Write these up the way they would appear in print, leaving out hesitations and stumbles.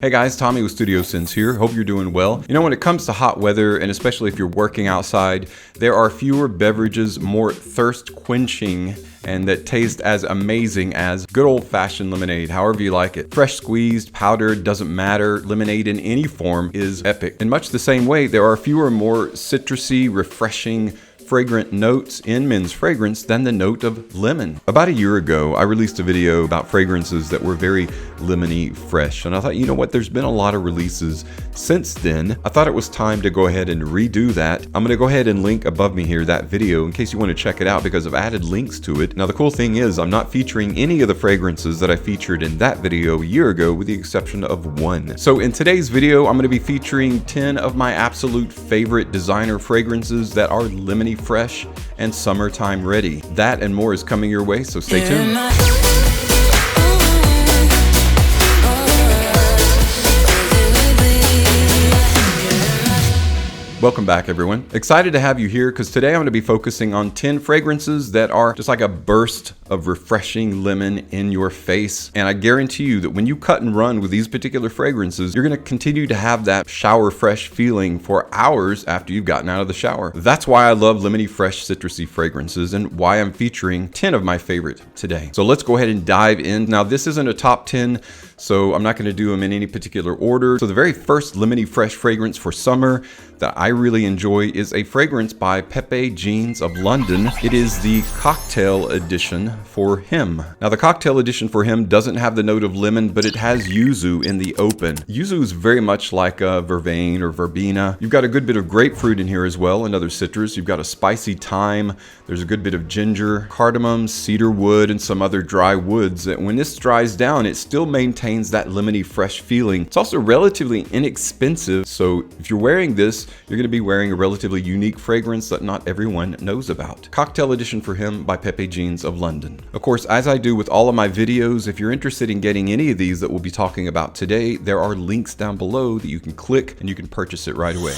Hey guys, Tommy with Studio Sense here. Hope you're doing well. You know, when it comes to hot weather, and especially if you're working outside, there are fewer beverages more thirst quenching and that taste as amazing as good old-fashioned lemonade, however you like it. Fresh squeezed, powdered, doesn't matter. Lemonade in any form is epic. In much the same way, there are fewer more citrusy, refreshing, fragrant notes in men's fragrance than the note of lemon. About a year ago, I released a video about fragrances that were very lemony fresh, and I thought, you know what, there's been a lot of releases since then. I thought it was time to go ahead and redo that. I'm gonna go ahead and link above me here that video in case you want to check it out, because I've added links to it. Now the cool thing is I'm not featuring any of the fragrances that I featured in that video a year ago, with the exception of one. So in today's video, I'm gonna be featuring 10 of my absolute favorite designer fragrances that are lemony fresh and summertime ready. That and more is coming your way, so stay tuned. Welcome back, everyone. Excited to have you here because today I'm going to be focusing on 10 fragrances that are just like a burst of refreshing lemon in your face. And I guarantee you that when you cut and run with these particular fragrances, you're going to continue to have that shower fresh feeling for hours after you've gotten out of the shower. That's why I love Lemony Fresh citrusy fragrances and why I'm featuring 10 of my favorite today. So let's go ahead and dive in. Now, this isn't a top 10, so I'm not going to do them in any particular order. So the very first Lemony Fresh fragrance for summer that I really enjoy is a fragrance by Pepe Jeans of London. It is the cocktail edition for him. Now the cocktail edition for him doesn't have the note of lemon, but it has yuzu in the open. Yuzu is very much like a vervain or verbena. You've got a good bit of grapefruit in here as well, another citrus. You've got a spicy thyme. There's a good bit of ginger, cardamom, cedar wood, and some other dry woods. And when this dries down, it still maintains that lemony fresh feeling. It's also relatively inexpensive, so if you're wearing this, you're going to be wearing a relatively unique fragrance that not everyone knows about. Cocktail edition for him by Pepe Jeans of London. Of course, as I do with all of my videos, if you're interested in getting any of these that we'll be talking about today, there are links down below that you can click and you can purchase it right away.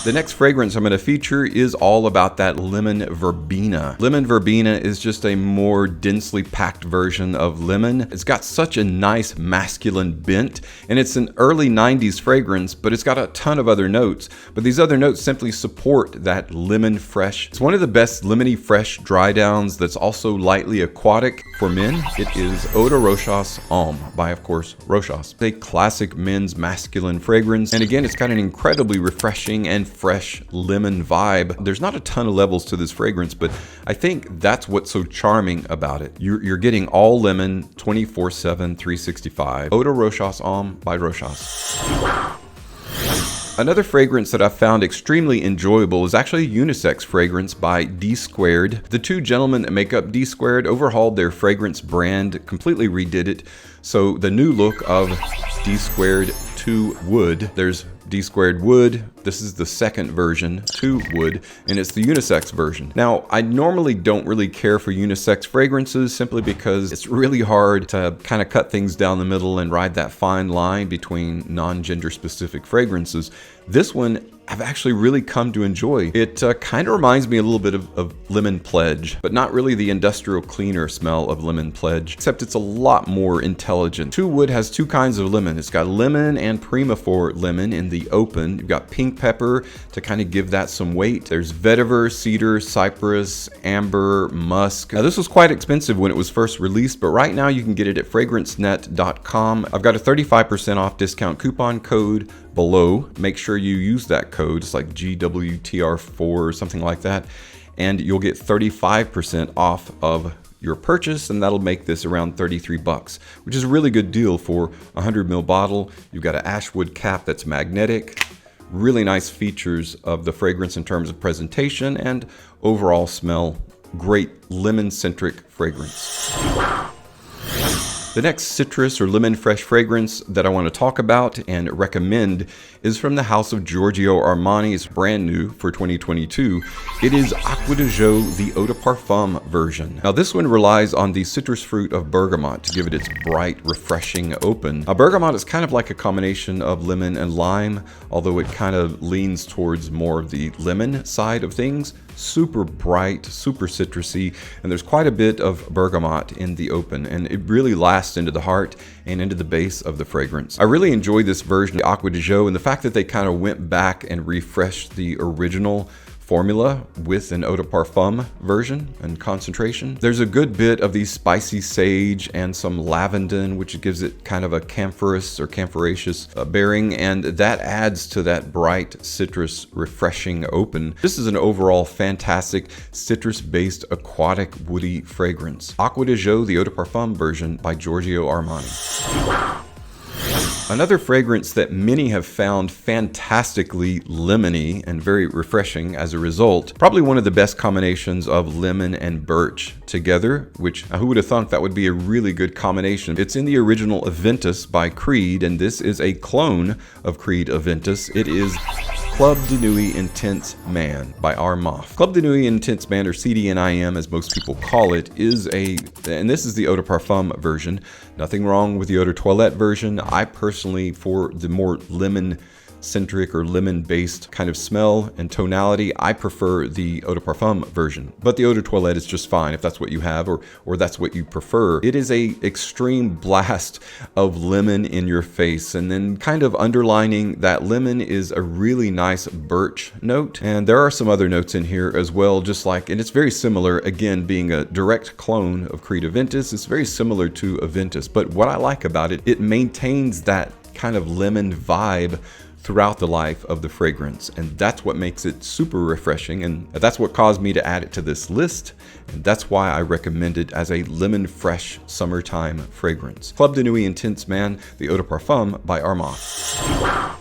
The next fragrance I'm going to feature is all about that lemon verbena. Lemon verbena is just a more densely packed version of lemon. It's got such a nice masculine bent, and it's an early 90s fragrance, but it's got a ton of other notes. But these other notes simply support that lemon fresh. It's one of the best lemony fresh dry downs that's also lightly aquatic for men. It is Eau de Rochas Homme by, of course, Rochas. It's a classic men's masculine fragrance, and again, it's got an incredibly refreshing and fresh lemon vibe. There's not a ton of levels to this fragrance, but I think that's what's so charming about it. You're getting all lemon 24/7, 365. Eau de Rochas Homme by Rochas. Another fragrance that I found extremely enjoyable is actually a unisex fragrance by D Squared. The two gentlemen that make up D Squared overhauled their fragrance brand, completely redid it. So the new look of D Squared 2 Wood, there's D Squared Wood, this is the second version, 2 Wood, and it's the unisex version. Now, I normally don't really care for unisex fragrances simply because it's really hard to kind of cut things down the middle and ride that fine line between non-gender specific fragrances. This one I've actually really come to enjoy. It kind of reminds me a little bit of Lemon Pledge, but not really the industrial cleaner smell of Lemon Pledge, except it's a lot more intelligent. 2 Wood has two kinds of lemon. It's got lemon and Primavera lemon in the open. You've got pink pepper to kind of give that some weight. There's vetiver, cedar, cypress, amber, musk. Now this was quite expensive when it was first released, but right now you can get it at FragranceNet.com. I've got a 35% off discount coupon code below. Make sure you use that code. It's like GWTR4 or something like that, and you'll get 35% off of your purchase, and that'll make this around 33 bucks, which is a really good deal for a 100 ml bottle. You've got an ashwood cap that's magnetic. Really nice features of the fragrance in terms of presentation and overall smell. Great lemon-centric fragrance. The next citrus or lemon fresh fragrance that I want to talk about and recommend is from the house of Giorgio Armani. It's brand new for 2022. It is Acqua di Gio, the Eau de Parfum version. Now this one relies on the citrus fruit of bergamot to give it its bright, refreshing open. Now bergamot is kind of like a combination of lemon and lime, although it kind of leans towards more of the lemon side of things. super bright, super citrusy, and there's quite a bit of bergamot in the open, and it really lasts into the heart and into the base of the fragrance. I really enjoy this version of Acqua di Gio, and the fact that they kind of went back and refreshed the original formula with an eau de parfum version and concentration. There's a good bit of the spicy sage and some lavandin, which gives it kind of a camphorous or camphoraceous bearing, and that adds to that bright citrus refreshing open. This is an overall fantastic citrus-based aquatic woody fragrance. Acqua di Gio, the eau de parfum version by Giorgio Armani. Another fragrance that many have found fantastically lemony and very refreshing as a result. Probably one of the best combinations of lemon and birch together, which who would have thought that would be a really good combination. It's in the original Aventus by Creed, and this is a clone of Creed Aventus. It is Club de Nuit Intense Man by Armaf. Club de Nuit Intense Man, or CDNIM as most people call it, is and this is the eau de parfum version. Nothing wrong with the eau de toilette version. I personally, for the more lemon-centric or lemon-based kind of smell and tonality, I prefer the eau de parfum version. But the eau de toilette is just fine if that's what you have or that's what you prefer. It is a extreme blast of lemon in your face, and then kind of underlining that lemon is a really nice birch note. And there are some other notes in here as well, and it's very similar, again, being a direct clone of Creed Aventus. It's very similar to Aventus, but what I like about it, it maintains that kind of lemon vibe throughout the life of the fragrance, and that's what makes it super refreshing, and that's what caused me to add it to this list, and that's why I recommend it as a lemon fresh summertime fragrance. Club de Nuit Intense Man, the eau de parfum by Armaf.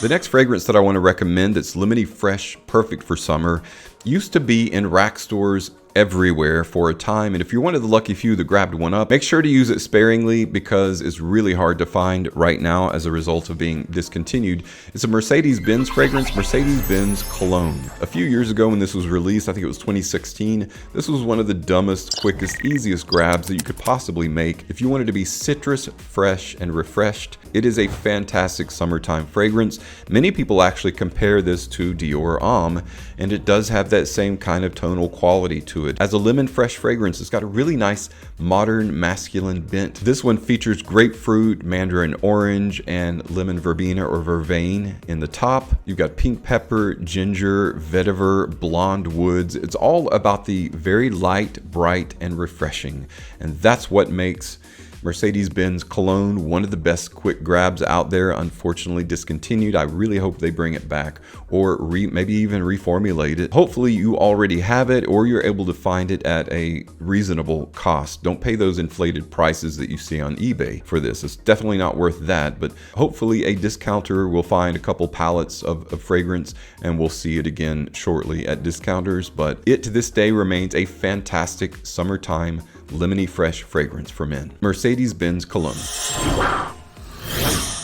The next fragrance that I want to recommend that's lemony fresh, perfect for summer, used to be in rack stores everywhere for a time, and if you're one of the lucky few that grabbed one up, make sure to use it sparingly because it's really hard to find right now as a result of being discontinued. It's a Mercedes-Benz fragrance, Mercedes-Benz Cologne. A few years ago when this was released, I think it was 2016, this was one of the dumbest, quickest, easiest grabs that you could possibly make. If you wanted to be citrus, fresh, and refreshed, it is a fantastic summertime fragrance. Many people actually compare this to Dior Homme, and it does have that same kind of tonal quality to it. As a lemon fresh fragrance, it's got a really nice modern masculine bent. This one features grapefruit, mandarin orange, and lemon verbena or vervain in the top. You've got pink pepper, ginger, vetiver, blonde woods. It's all about the very light, bright, and refreshing. And that's what makes Mercedes-Benz Cologne, one of the best quick grabs out there, unfortunately discontinued. I really hope they bring it back or maybe even reformulate it. Hopefully you already have it or you're able to find it at a reasonable cost. Don't pay those inflated prices that you see on eBay for this. It's definitely not worth that, but hopefully a discounter will find a couple pallets of fragrance and we'll see it again shortly at discounters. But it to this day remains a fantastic summertime lemony fresh fragrance for men. Mercedes-Benz Cologne.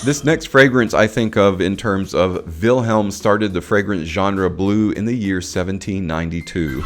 This next fragrance I think of in terms of Wilhelm started the fragrance genre blue in the year 1792.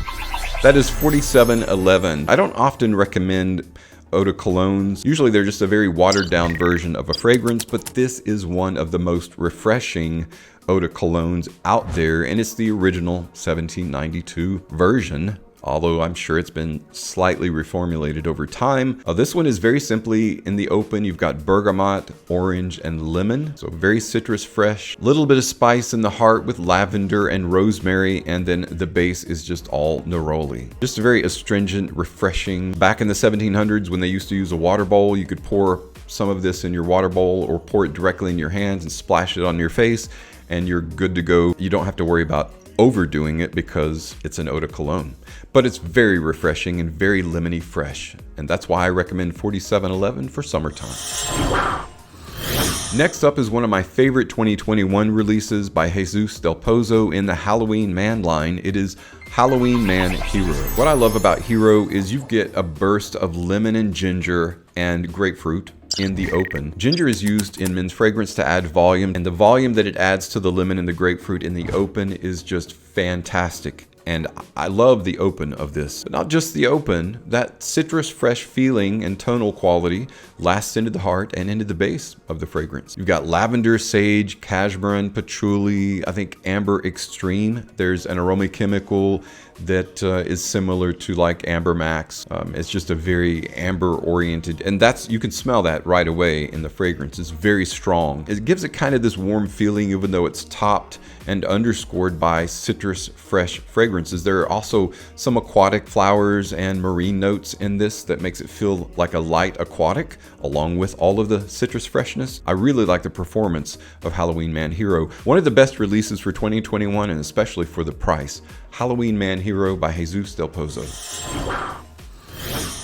That is 4711. I don't often recommend eau de colognes. Usually they're just a very watered down version of a fragrance, but this is one of the most refreshing eau de colognes out there, and it's the original 1792 version, although I'm sure it's been slightly reformulated over time. This one is very simply in the open. You've got bergamot, orange, and lemon. So very citrus fresh. A little bit of spice in the heart with lavender and rosemary, and then the base is just all neroli. Just a very astringent, refreshing. Back in the 1700s when they used to use a water bowl, you could pour some of this in your water bowl or pour it directly in your hands and splash it on your face, and you're good to go. You don't have to worry about overdoing it because it's an eau de cologne. But it's very refreshing and very lemony fresh, and that's why I recommend 4711 for summertime. Next up is one of my favorite 2021 releases by Jesus Del Pozo in the Halloween Man line. It is Halloween Man Hero. What I love about Hero is you get a burst of lemon and ginger and grapefruit in the open. Ginger is used in men's fragrance to add volume, and the volume that it adds to the lemon and the grapefruit in the open is just fantastic. And I love the open of this, but not just the open. That citrus fresh feeling and tonal quality lasts into the heart and into the base of the fragrance. You've got lavender, sage, cashmere, patchouli, I think amber extreme. There's an aroma chemical that is similar to like Amber Max. It's just a very amber oriented, and you can smell that right away in the fragrance. It's very strong. It gives it kind of this warm feeling, even though it's topped and underscored by citrus fresh fragrances. There are also some aquatic flowers and marine notes in this that makes it feel like a light aquatic, along with all of the citrus freshness. I really like the performance of Halloween Man Hero. One of the best releases for 2021, and especially for the price. Halloween Man Hero by Jesus Del Pozo.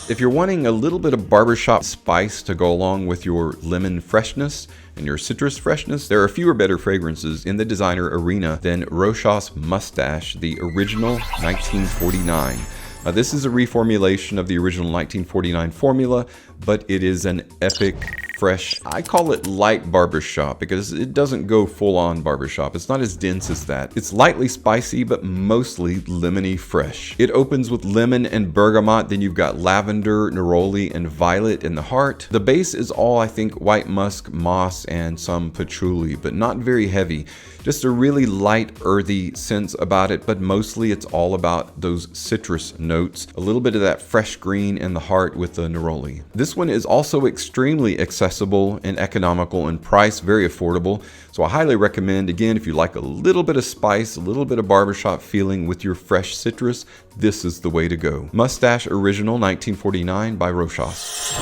If you're wanting a little bit of barbershop spice to go along with your lemon freshness and your citrus freshness, there are fewer better fragrances in the designer arena than Rochas Mustache, the original 1949. This is a reformulation of the original 1949 formula, but it is an epic, fresh, I call it light barbershop because it doesn't go full-on barbershop. It's not as dense as that. It's lightly spicy, but mostly lemony fresh. It opens with lemon and bergamot, then you've got lavender, neroli, and violet in the heart. The base is all, I think, white musk, moss, and some patchouli, but not very heavy. Just a really light, earthy sense about it, but mostly it's all about those citrus notes. A little bit of that fresh green in the heart with the neroli. This one is also extremely accessible and economical in price, very affordable. So I highly recommend, again, if you like a little bit of spice, a little bit of barbershop feeling with your fresh citrus, this is the way to go. Mustache Original 1949 by Rochas.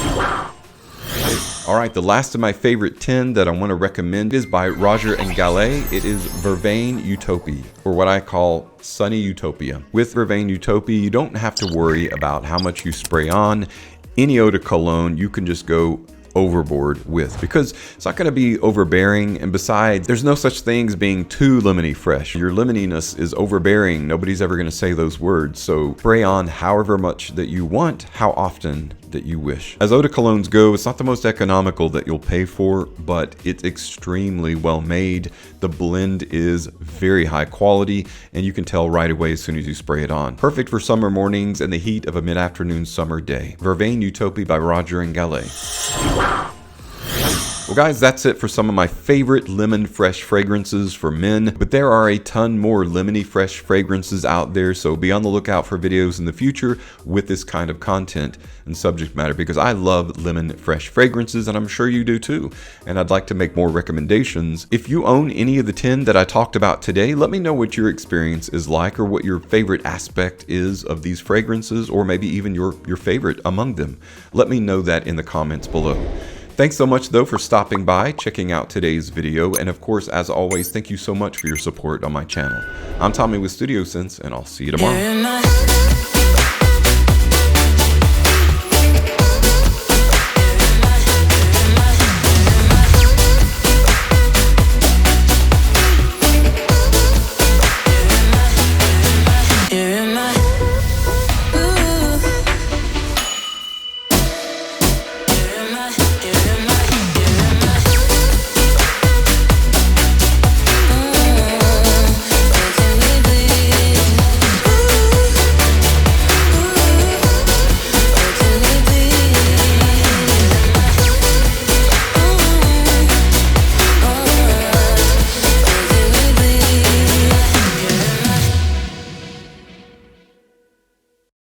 All right, the last of my favorite 10 that I want to recommend is by Roger and Gallet. It is Vervain Utopie, or what I call Sunny Utopia. With Vervain Utopia, you don't have to worry about how much you spray on. Any eau de cologne, you can just go overboard with, because it's not going to be overbearing, and besides, there's no such thing as being too lemony fresh. Your lemoniness is overbearing. Nobody's ever going to say those words, so spray on however much that you want, how often that you wish. As eau de colognes go, it's not the most economical that you'll pay for, but it's extremely well made. The blend is very high quality, and you can tell right away as soon as you spray it on. Perfect for summer mornings and the heat of a mid-afternoon summer day. Vervain Utopie by Roger and Gallet. Well guys, that's it for some of my favorite lemon fresh fragrances for men, but there are a ton more lemony fresh fragrances out there, so be on the lookout for videos in the future with this kind of content and subject matter, because I love lemon fresh fragrances, and I'm sure you do too, and I'd like to make more recommendations. If you own any of the 10 that I talked about today, let me know what your experience is like, or what your favorite aspect is of these fragrances, or maybe even your favorite among them. Let me know that in the comments below. Thanks so much though for stopping by, checking out today's video, and of course, as always, thank you so much for your support on my channel. I'm Tommy with Studio Sense, and I'll see you tomorrow.